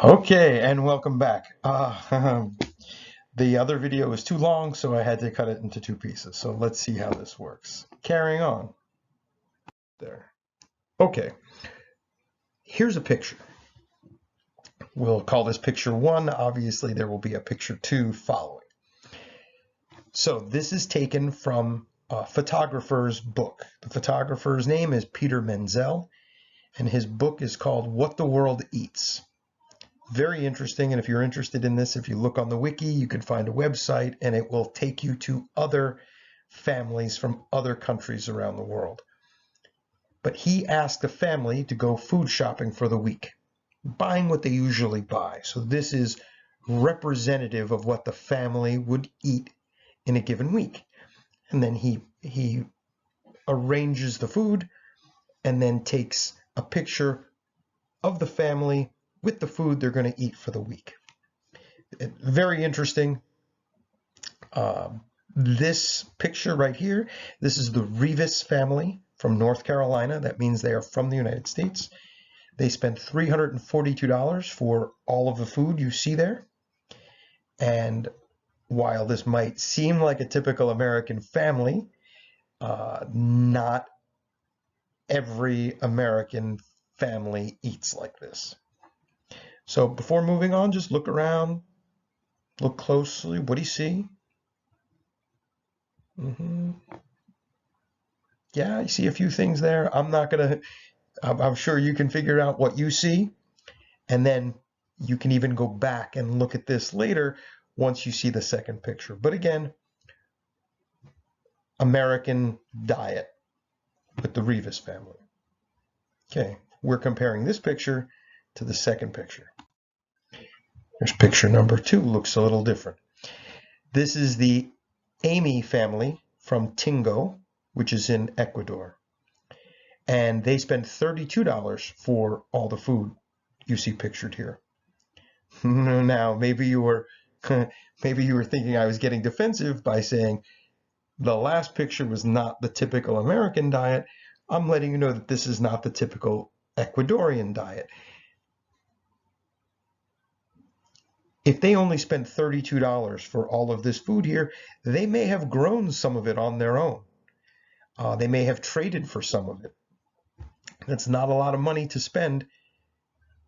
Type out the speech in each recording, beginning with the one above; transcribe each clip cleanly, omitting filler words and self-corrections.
Okay, and welcome back. The other video was too long, so I had to cut it into two pieces. So let's see how this works. Carrying on. There. Okay, here's a picture. We'll call this picture one. Obviously, there will be a picture two following. So this is taken from a photographer's book. The photographer's name is Peter Menzel, and his book is called What the World Eats. Very interesting, and if you're interested in this, if you look on the wiki, you can find a website and it will take you to other families from other countries around the world. But he asked a family to go food shopping for the week, buying what they usually buy. So this is representative of what the family would eat in a given week. And then he arranges the food and then takes a picture of the family with the food they're going to eat for the week. Very interesting. This picture right here, this is the Rivas family from North Carolina. That means they are from the United States. They spent $342 for all of the food you see there. And while this might seem like a typical American family, not every American family eats like this. So before moving on, just look around, look closely. What do you see? Yeah, I see a few things there. I'm sure you can figure out what you see, and then you can even go back and look at this later once you see the second picture. But again, American diet with the Rivas family. Okay, we're comparing this picture to the second picture. Here's picture number two, looks a little different. This is the Amy family from Tingo, which is in Ecuador. And they spent $32 for all the food you see pictured here. Now, maybe you were thinking I was getting defensive by saying the last picture was not the typical American diet. I'm letting you know that this is not the typical Ecuadorian diet. If they only spent $32 for all of this food here, they may have grown some of it on their own. They may have traded for some of it. That's not a lot of money to spend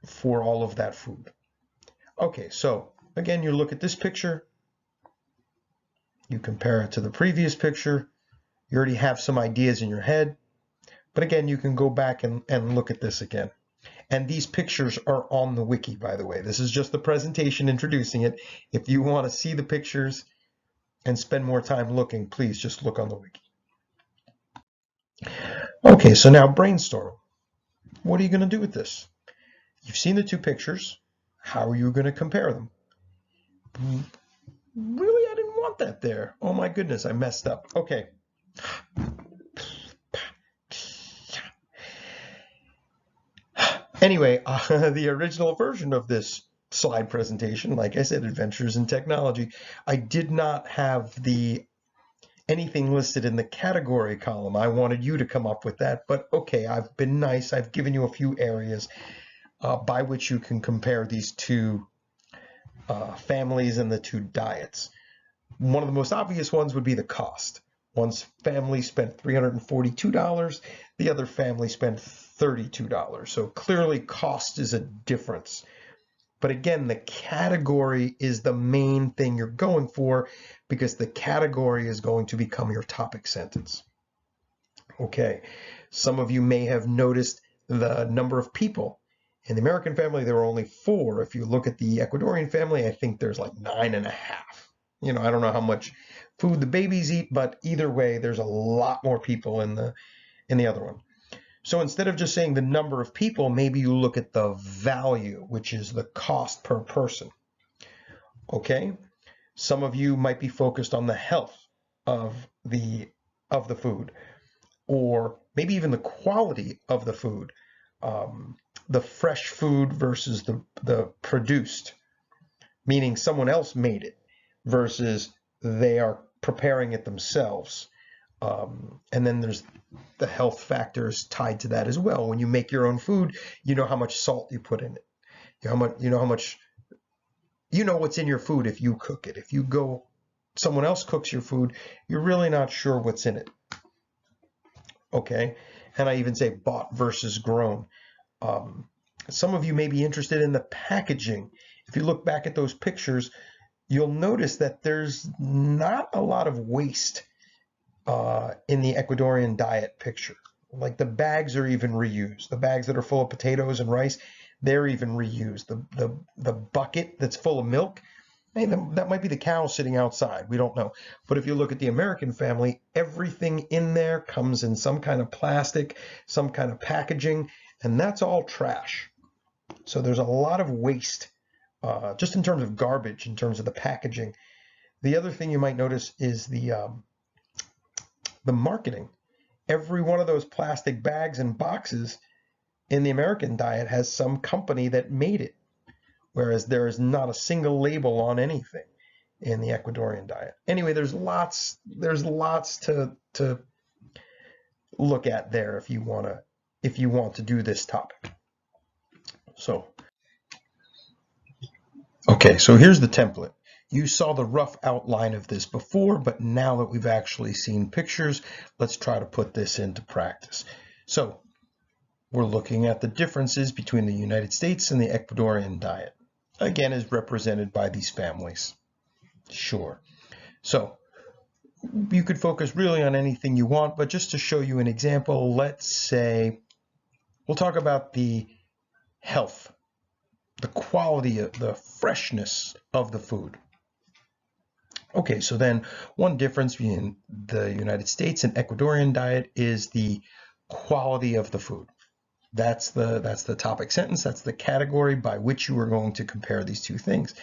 for all of that food. Okay, so again, you look at this picture, you compare it to the previous picture, you already have some ideas in your head, but again, you can go back and look at this again. And these pictures are on the wiki, by the way. This is just the presentation introducing it. If you want to see the pictures and spend more time looking, please just look on the wiki. Okay, so now brainstorm. What are you going to do with this? You've seen the two pictures. How are you going to compare them? Really, I didn't want that there. Oh my goodness, I messed up. Okay. Anyway, the original version of this slide presentation, like I said, Adventures in Technology, I did not have anything listed in the category column. I wanted you to come up with that, but okay, I've been nice. I've given you a few areas by which you can compare these two families and the two diets. One of the most obvious ones would be the cost. One family spent $342, the other family spent $32. So clearly cost is a difference. But again, the category is the main thing you're going for because the category is going to become your topic sentence. Okay, some of you may have noticed the number of people. In the American family, there were only 4. If you look at the Ecuadorian family, I think there's like 9.5. I don't know how much food the babies eat, but either way, there's a lot more people in the other one. So instead of just saying the number of people, maybe you look at the value, which is the cost per person. Okay? Some of you might be focused on the health of the food, or maybe even the quality of the food. The fresh food versus the produced, meaning someone else made it versus they are preparing it themselves. And then there's the health factors tied to that as well. When you make your own food, you know how much salt you put in it. You know what's in your food if you cook it. If you go, someone else cooks your food, you're really not sure what's in it. Okay, and I even say bought versus grown. Um, some of you may be interested in the packaging. If you look back at those pictures, you'll notice that there's not a lot of waste in the Ecuadorian diet picture. Like the bags are even reused. The bags that are full of potatoes and rice, they're even reused. The bucket that's full of milk, hey, that might be the cow sitting outside. We don't know. But if you look at the American family, everything in there comes in some kind of plastic, some kind of packaging, and that's all trash. So there's a lot of waste, just in terms of garbage, in terms of the packaging. The other thing you might notice is the marketing. Every one of those plastic bags and boxes in the American diet has some company that made it, whereas there is not a single label on anything in the Ecuadorian diet. Anyway, there's lots to look at there if you want to do this topic. So, okay, so here's the template. You saw the rough outline of this before, but now that we've actually seen pictures, let's try to put this into practice. So we're looking at the differences between the United States and the Ecuadorian diet, again, as represented by these families. Sure. So you could focus really on anything you want, but just to show you an example, let's say we'll talk about the health, the quality, the freshness of the food. Okay, so then one difference between the United States and Ecuadorian diet is the quality of the food. That's the topic sentence. That's the category by which you are going to compare these two things.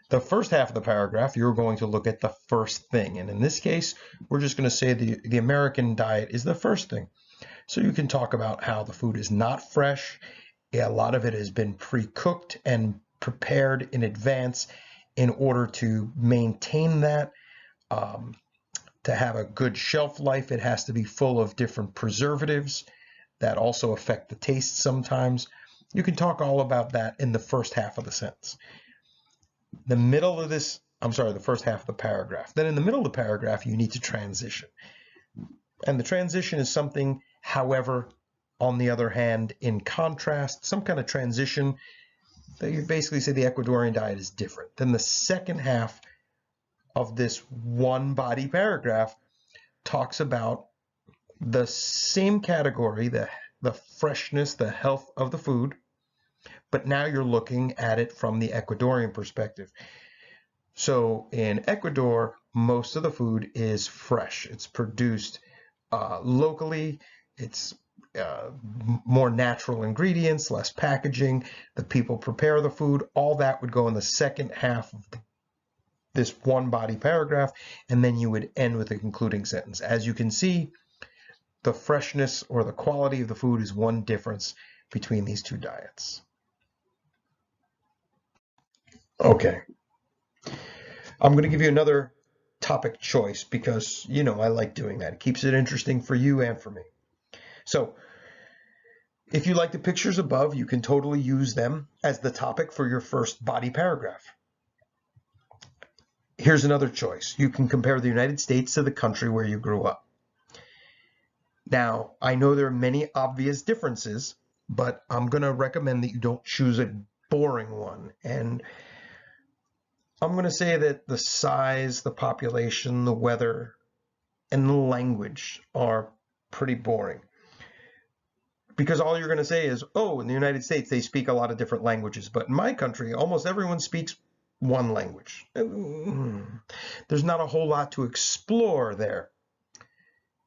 The first half of the paragraph, you're going to look at the first thing. And in this case, we're just going to say the American diet is the first thing. So you can talk about how the food is not fresh. A lot of it has been pre-cooked and prepared in advance in order to maintain that. To have a good shelf life, it has to be full of different preservatives that also affect the taste sometimes. You can talk all about that in the first half of the sentence. The first half of the paragraph. Then in the middle of the paragraph, you need to transition. And the transition is something, however, on the other hand, in contrast, some kind of transition that you basically say the Ecuadorian diet is different. Then the second half of this one body paragraph talks about the same category, the freshness, the health of the food, but now you're looking at it from the Ecuadorian perspective. So in Ecuador, most of the food is fresh. It's produced locally. It's more natural ingredients, less packaging. The people prepare the food. All that would go in the second half of this one body paragraph, and then you would end with a concluding sentence. As you can see, the freshness or the quality of the food is one difference between these two diets. Okay. I'm going to give you another topic choice because, I like doing that. It keeps it interesting for you and for me. So if you like the pictures above, you can totally use them as the topic for your first body paragraph. Here's another choice. You can compare the United States to the country where you grew up. Now, I know there are many obvious differences, but I'm going to recommend that you don't choose a boring one. And I'm going to say that the size, the population, the weather, and the language are pretty boring. Because all you're going to say is, oh, in the United States, they speak a lot of different languages. But in my country, almost everyone speaks one language. There's not a whole lot to explore there.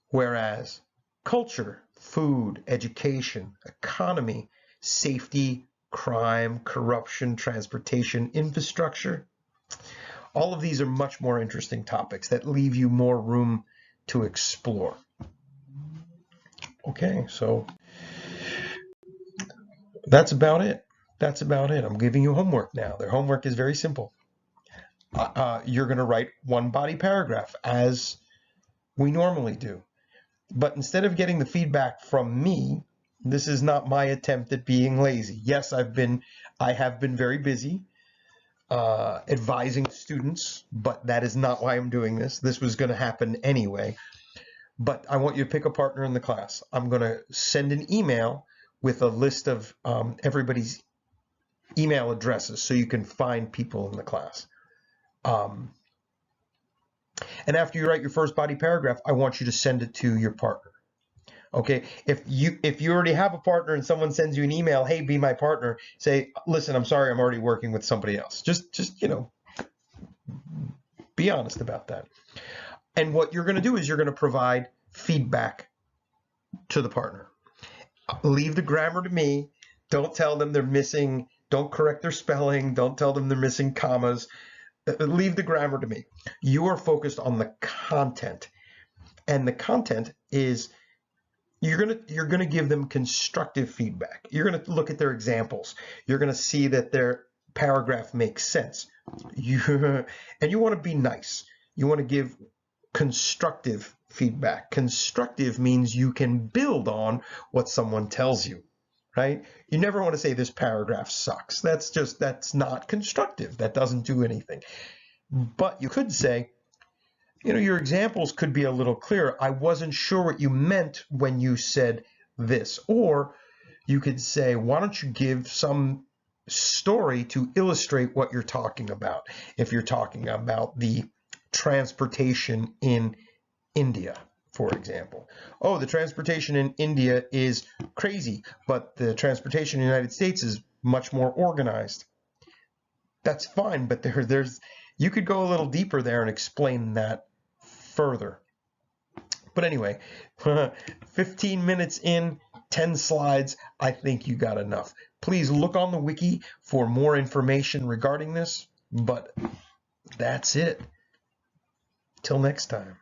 Whereas culture, food, education, economy, safety, crime, corruption, transportation, infrastructure, all of these are much more interesting topics that leave you more room to explore. Okay, so that's about it. That's about it. I'm giving you homework now. Their homework is very simple. You're going to write one body paragraph as we normally do. But instead of getting the feedback from me, This is not my attempt at being lazy. Yes, I have been very busy advising students, but that is not why I'm doing this. This was going to happen anyway. But I want you to pick a partner in the class. I'm going to send an email with a list of everybody's email addresses so you can find people in the class. And after you write your first body paragraph, I want you to send it to your partner. Okay, if you already have a partner and someone sends you an email, hey, be my partner, say, listen, I'm sorry, I'm already working with somebody else. Just be honest about that. And what you're going to do is you're going to provide feedback to the partner. Leave the grammar to me. Don't tell them they're missing, don't correct their spelling, don't tell them they're missing commas. Leave the grammar to me. You are focused on the content. And the content is you're going to give them constructive feedback. You're going to look at their examples. You're going to see that their paragraph makes sense. And you want to be nice. You want to give constructive feedback. Constructive means you can build on what someone tells you, right? You never want to say this paragraph sucks. That's not constructive. That doesn't do anything. But you could say, your examples could be a little clearer. I wasn't sure what you meant when you said this. Or you could say, why don't you give some story to illustrate what you're talking about? If you're talking about the transportation in India, for example. Oh, the transportation in India is crazy, but the transportation in the United States is much more organized. That's fine, but you could go a little deeper there and explain that further. But anyway, 15 minutes in, 10 slides, I think you got enough. Please look on the wiki for more information regarding this, but that's it. Till next time.